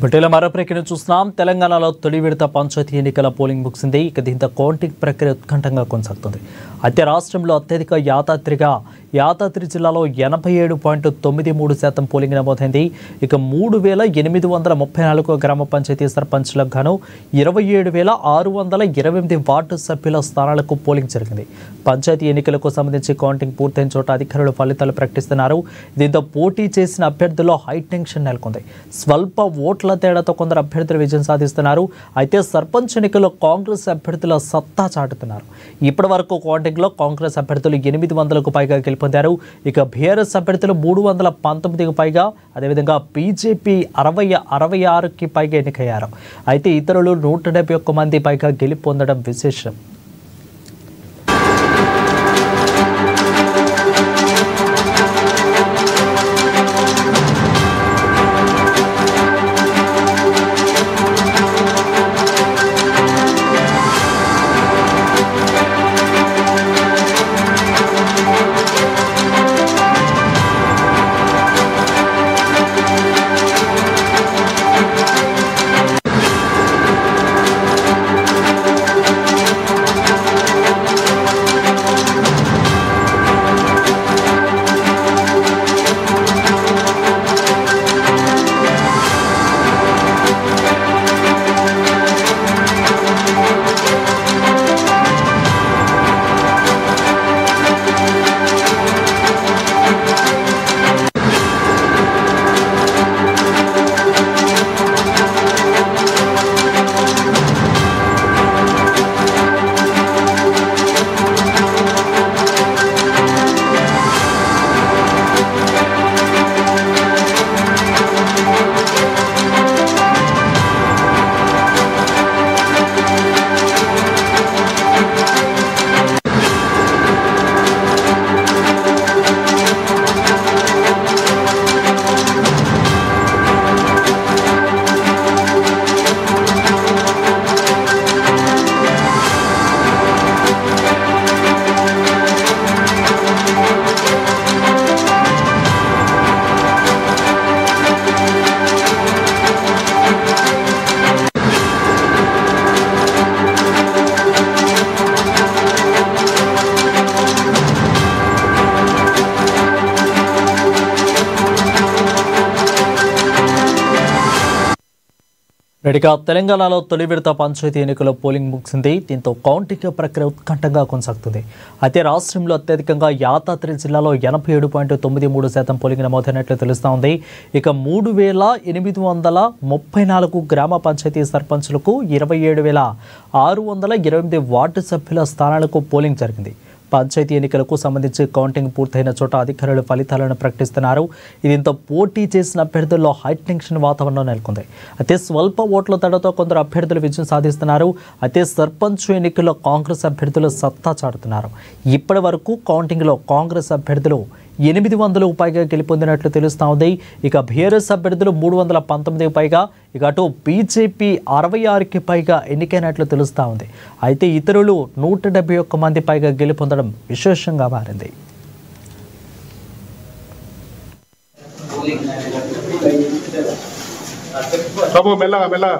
బుట్టెల మరప్రక్రియను చూస్తున్నాం. తెలంగాణలో తొలి విడత పంచాయతీ ఎన్నికల పోలింగ్ ముగిసింది. ఇక దీంతో కౌంటింగ్ ప్రక్రియ ఉత్కంఠంగా కొనసాగుతుంది. అయితే రాష్ట్రంలో అత్యధిక యాదాద్రి జిల్లాలో 87.93% పోలింగ్ నమోదైంది. ఇక 3,834 గ్రామ పంచాయతీ సర్పంచ్లకు గాను 27,628 వార్డు సభ్యుల స్థానాలకు పోలింగ్ జరిగింది. పంచాయతీ ఎన్నికలకు సంబంధించి కౌంటింగ్ పూర్తయిన చోట అధికారులు ఫలితాలు ప్రకటిస్తున్నారు. దీంతో పోటీ చేసిన అభ్యర్థుల్లో హై టెన్షన్ నెలకొంది. స్వల్ప ఓట్ల తేడాతో కొందరు అభ్యర్థులు విజయం సాధిస్తున్నారు. అయితే సర్పంచ్ ఎన్నికల్లో కాంగ్రెస్ అభ్యర్థుల సత్తా చాటుతున్నారు. ఇప్పటి వరకు కౌంటింగ్లో కాంగ్రెస్ అభ్యర్థులు 800కు పైగా గెలుపొందారు. ఇక బీఆర్ఎస్ అభ్యర్థులు 319కి పైగా, అదేవిధంగా బీజేపీ 66కి పైగా ఎన్నికయ్యారు. అయితే ఇతరులు 171 మంది పైగా గెలుపొందడం విశేషం. రెడీగా తెలంగాణలో తొలి విడత పంచాయతీ ఎన్నికల పోలింగ్ ముగిసింది. దీంతో కౌంటింగ్ ప్రక్రియ ఉత్కంఠంగా కొనసాగుతుంది. అయితే రాష్ట్రంలో అత్యధికంగా యాదాద్రి జిల్లాలో 87.93% పోలింగ్ నమోదైనట్లు తెలుస్తూ ఉంది. ఇక 3,834 గ్రామ పంచాయతీ సర్పంచులకు 27,628 వార్డు సభ్యుల స్థానాలకు పోలింగ్ జరిగింది. పంచాయతీ ఎన్నికలకు సంబంధించి కౌంటింగ్ పూర్తయిన చోట అధికారులు ఫలితాలను ప్రకటిస్తున్నారు. దీంతో పోటీ చేసిన అభ్యర్థుల్లో హై టెన్షన్ వాతావరణం నెలకొంది. అయితే స్వల్ప ఓట్ల తేడాతో కొందరు అభ్యర్థులు విజయం సాధిస్తున్నారు. అయితే సర్పంచ్ ఎన్నికల్లో కాంగ్రెస్ అభ్యర్థులు సత్తా చాటుతున్నారు. ఇప్పటి వరకు కౌంటింగ్లో కాంగ్రెస్ అభ్యర్థులు 800కు పైగా గెలుపొందినట్లు తెలుస్తూ ఉంది. ఇక బీఆర్ఎస్ అభ్యర్థులు 319కి పైగా, ఇక అటు బీజేపీ 66కి పైగా ఎన్నికైనట్లు తెలుస్తూ ఉంది. అయితే ఇతరులు 171 మంది పైగా గెలుపొందడం విశేషంగా మారింది. మెల్లగా